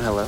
hello.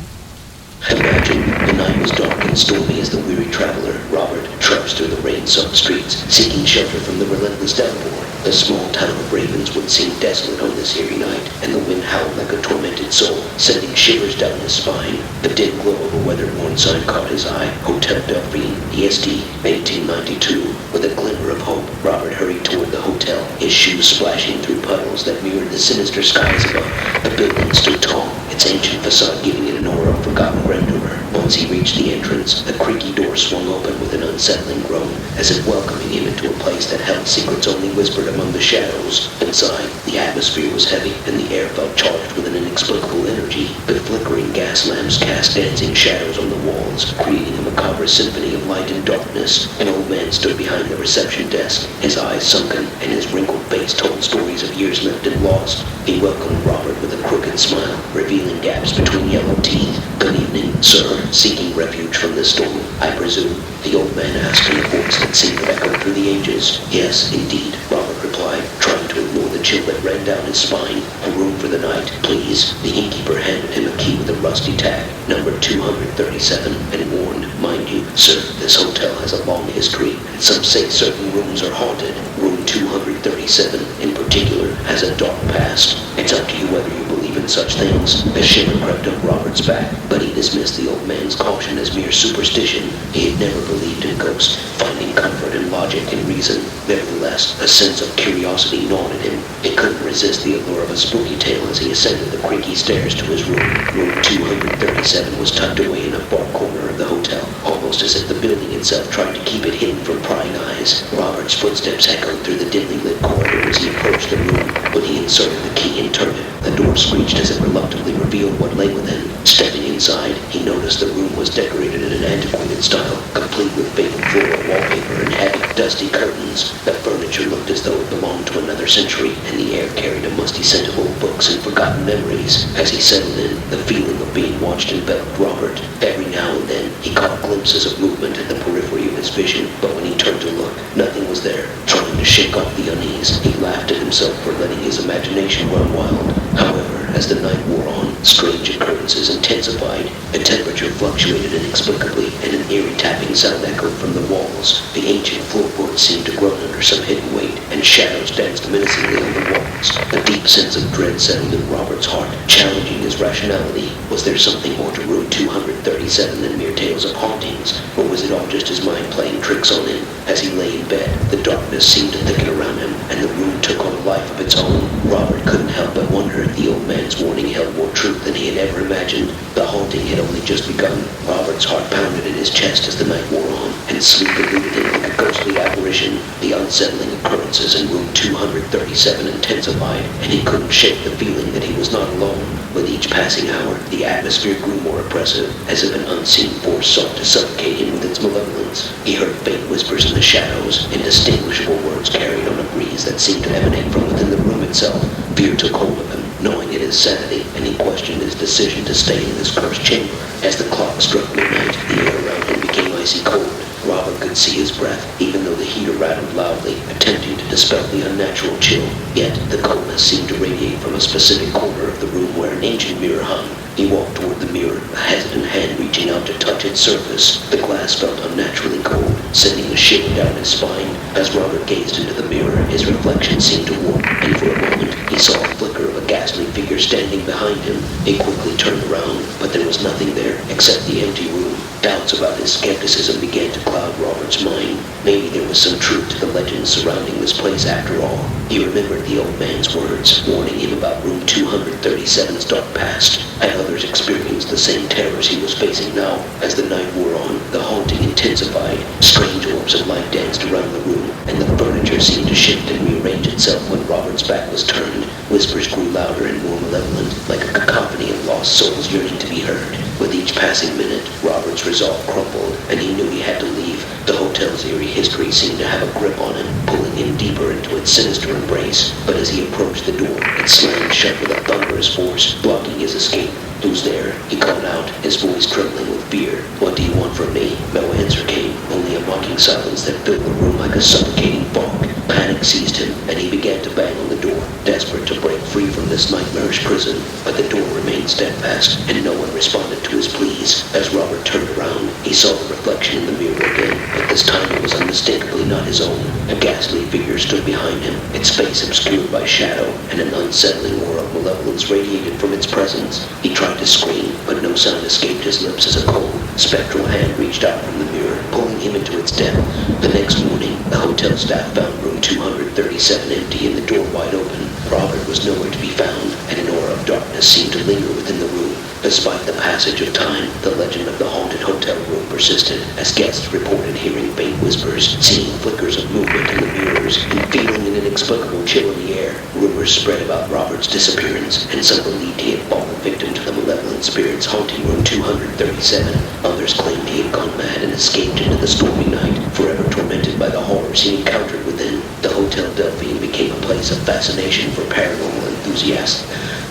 Imagine the night was dark and stormy as the weary traveler, Robert, trudged through the rain-soaked streets, seeking shelter from the relentless downpour. The small town of Ravenswood seemed desolate on this eerie night, and the wind howled like a tormented soul, sending shivers down his spine. The dim glow of a weather-worn sign caught his eye. Hotel Delphine, EST, 1892. With a glimmer of hope, Robert hurried toward the hotel, his shoes splashing through puddles that mirrored the sinister skies above. The building stood tall, its ancient facade giving it an aura of forgotten grandeur. Once he reached the entrance, the creaky door swung open with an unsettling groan, as if welcoming him into a place that held secrets only whispered among the shadows. Inside, the atmosphere was heavy, and the air felt charged with an inexplicable energy. The flickering gas lamps cast dancing shadows on the walls, creating a macabre symphony of light and darkness. An old man stood behind the reception desk, his eyes sunken, and his wrinkled face told stories of years lived and lost. He welcomed Robert with a crooked smile, revealing gaps between yellow teeth. "Good evening, sir. Seeking refuge from this storm, I presume?" the old man asked in a voice that seemed to echo through the ages. "Yes, indeed," Robert replied, trying to ignore the chill that ran down his spine. "A room for the night, please." The innkeeper handed him a key with a rusty tag, number 237, and warned, "Mind you, sir, this hotel has a long history. Some say certain rooms are haunted. Room 237, in particular, has a dark past. It's up to you whether you believe in such things." A shiver crept up Robert's back, but he dismissed the old man's caution as mere superstition. He had never believed in ghosts, finding comfort in logic and reason. Nevertheless, a sense of curiosity gnawed at him. He couldn't resist the allure of a spooky tale as he ascended the creaky stairs to his room. Room 237 was tucked away in a far corner of the hotel, almost as if the building itself tried to keep it hidden from prying eyes. Robert's footsteps echoed through the dimly lit corridor as he approached the room. When he inserted the key and turned it, the door screeched as it reluctantly revealed what lay within. Stepping inside, he noticed the room was decorated in an antiquated style, complete with faded floral wallpaper and heavy, dusty curtains. The furniture looked as though it belonged to another century, and the air carried a musty scent of old books and forgotten memories. As he settled in, the feeling of being watched enveloped Robert. Every now and then, he caught glimpses of movement at the periphery of his vision, but when he turned to look, nothing was there. Trying to shake off the unease, he laughed at himself for letting his imagination run wild. However, as the night wore on, strange occurrences intensified. The temperature fluctuated inexplicably, and an eerie tapping sound echoed from the walls. The ancient floorboards seemed to groan under some hidden weight, and shadows danced menacingly on the walls. A deep sense of dread settled in Robert's heart, challenging his rationality. Was there something more to room 237 than mere tales of hauntings, or was it all just his mind playing tricks on him? As he lay in bed, the darkness seemed to thicken around him, and the room took on a life of its own. Robert couldn't help but wonder if the old man's warning held more truth than he had ever imagined. The haunting had only just begun. Robert's heart pounded in his chest as the night wore on, and sleep eluded him like a ghostly apparition. The unsettling occurrences in room 237 intensified, and he couldn't shake the feeling that he was not alone. With each passing hour, the atmosphere grew more oppressive, as if an unseen force sought to suffocate him with its malevolence. He heard faint whispers in the shadows, indistinguishable words carried on a breeze that seemed to emanate from within the room itself. Fear took hold of him, knowing it insanity, and he questioned his decision to stay in this cursed chamber. As the clock struck midnight, the air around him became icy cold. Robert could see his breath, even though the heater rattled loudly, attempting to dispel the unnatural chill. Yet, the coldness seemed to radiate from a specific corner of the room where an ancient mirror hung. He walked toward the mirror, a hesitant hand reaching out to touch its surface. The glass felt unnaturally cold, sending a shiver down his spine. As Robert gazed into the mirror, his reflection seemed to warp, and for a moment, he saw a flicker of a ghastly figure standing behind him. He quickly turned around, but there was nothing there except the empty room. Doubts about his skepticism began to cloud Robert's mind. Maybe there was some truth to the legends surrounding this place after all. He remembered the old man's words, warning him about room 237's dark past. Had others experienced the same terrors he was facing now? As the night wore on, the haunting intensified. Strange orbs of light danced around the room, and the furniture seemed to shift and rearrange itself when Robert's back was turned. Whispers grew louder and more malevolent, like a cacophony of lost souls yearning to be heard. With each passing minute, Robert's resolve crumbled, and he knew he had to leave. The hotel's eerie history seemed to have a grip on him, pulling him deeper into its sinister embrace. But as he approached the door, it slammed shut with a thunderous force, blocking his escape. "Who's there?" he called out, his voice trembling with fear. "What do you want from me?" No answer came, only a mocking silence that filled the room like a suffocating fog. Panic panic seized him, and he began to bang on the door, desperate to break free from this nightmarish prison. But the door remained steadfast, and no one responded to his pleas. As Robert turned around, he saw the reflection in the mirror again, but this time it was unmistakably not his own. A ghastly figure stood behind him, its face obscured by shadow, and an unsettling aura of malevolence radiated from its presence. He tried to scream, but no sound escaped his lips as a cold, spectral hand reached out from the mirror, pulling him into its depth. The next morning, the hotel staff found room 237 empty and the door wide open. Robert was nowhere to be found, and an aura of darkness seemed to linger within the room. Despite the passage of time, the legend of the haunted hotel room persisted, as guests reported hearing faint whispers, seeing flickers of movement in the mirrors, and feeling an inexplicable chill in the air. Rumors spread about Robert's disappearance, and some believed he had fallen victim to the malevolent spirits haunting room 237. Others claimed he had gone mad and escaped into the stormy night, forever tormented by the horrors he encountered within. The Hotel Delphine became a place of fascination for paranormal enthusiasts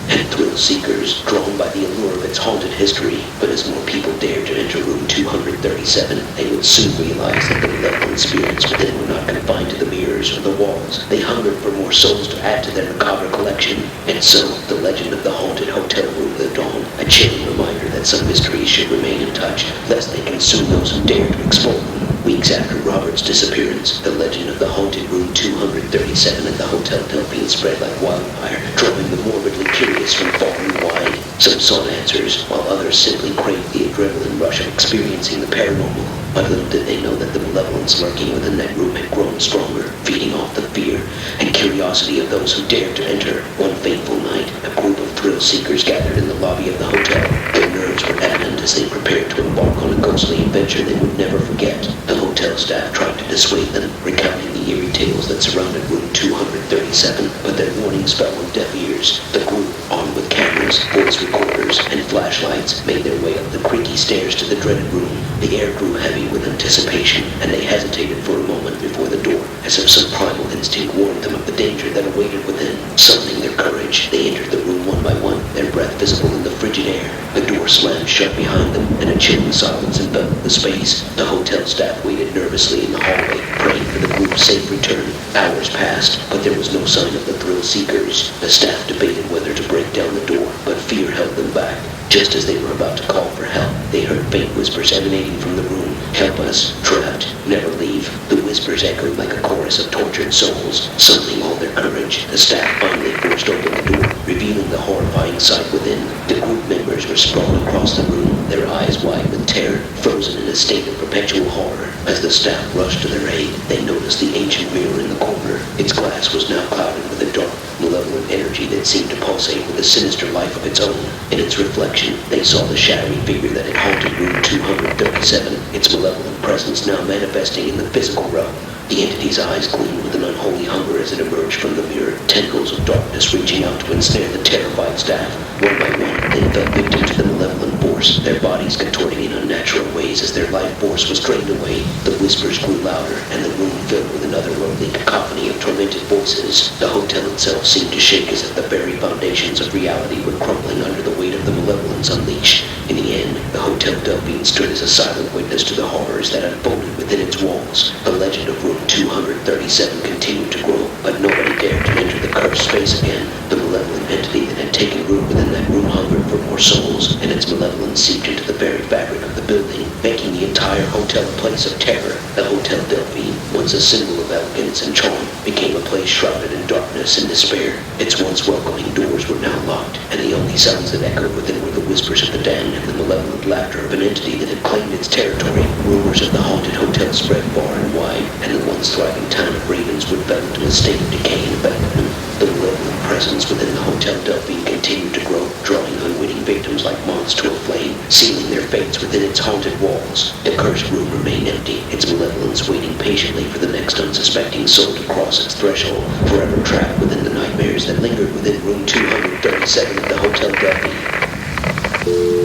and thrill seekers, drawn by the allure of its haunted history. But as more people dared to enter room 237, they would soon realize that the malevolent spirits within were not confined to the mirrors or the walls. They hungered for more souls to add to their macabre collection. And so, the legend of the haunted hotel room lived on, a chilling reminder that some mysteries should remain untouched, lest they consume those who dare to explore them. Weeks after Robert's disappearance, the legend of the haunted room 237 at the Hotel Delphine spread like wildfire, drawing the morbidly curious from far and wide. Some sought answers, while others simply craved the adrenaline rush of experiencing the paranormal. But little did they know that the malevolence lurking within that room had grown stronger, feeding off the fear and curiosity of those who dared to enter. One fateful night, a group of thrill seekers gathered in the lobby of the hotel. Their nerves were adamant as they prepared to embark on a ghostly adventure they would never forget. The hotel staff tried to dissuade them, recounting the eerie tales that surrounded room 237, but their warnings fell on deaf ears. The group, armed with cameras, voice recorders, and flashlights, made their way up the creaky stairs to the dreaded room. The air grew heavy with anticipation, and they hesitated for a moment before the door, as if some primal instinct warned them of the danger that awaited within. Summoning their courage, they entered the room one by one, their breath visible in the frigid air. The door slammed shut behind them, and a chilling silence enveloped the space. The hotel staff waited nervously in the hallway, praying for the group's safe return. Hours passed, but there was no sign of the thrill seekers. The staff debated whether to break down the door, but fear held them back. Just as they were about to call for help, they heard faint whispers emanating from the room. "Help us, trapped, never leave." The whispers echoed like a chorus of tortured souls. Summoning all their courage, the staff finally forced open the door, revealing the horrifying sight within. The group members were sprawled across the room, their eyes wide with terror, frozen in a state of perpetual horror. As the staff rushed to their aid, they noticed the ancient mirror in the corner. Its glass was now clouded with a dark, malevolent energy that seemed to pulsate with a sinister life of its own. In its reflection, they saw the shadowy figure that had haunted room 237, its malevolent presence now manifesting in the physical realm. The entity's eyes gleamed with an unholy hunger as it emerged from the mirror, tentacles of darkness reaching out to ensnare the terrified staff. One by one, they fell victim to the malevolent force, their bodies contorting in unnatural ways as their life force was drained away. The whispers grew louder, and the room filled with an otherworldly cacophony of tormented voices. The hotel itself seemed to shake as if the very foundations of reality were crumbling under the weight of the malevolence unleashed. In the end, the Hotel Delphine stood as a silent witness to the horrors that unfolded within its walls. The legend of room 237 continued to grow, but nobody dared to enter the cursed space again. The malevolent entity that had taken root within that room hungered for more souls, and its malevolence seeped into the very fabric of the building, making the entire hotel a place of terror. The Hotel Delphine, once a symbol of elegance and charm, became a place shrouded in darkness and despair. Its once welcoming doors were now locked, and the only sounds that echoed within were the whispers of the damned and the malevolent laughter of an entity that had claimed its territory. Rumors of the haunted hotel spread far and wide, and the once thriving town of Ravenswood fell into a state of decay and abandonment. The malevolent presence within the Hotel Delphine continued to grow, drawing unwitting victims like moths to a flame, sealing their fates within its haunted walls. The cursed room remained empty, its malevolence waiting patiently for the next unsuspecting soul to cross its threshold, forever trapped within the nightmares that lingered within room 237 of the Hotel Delphine.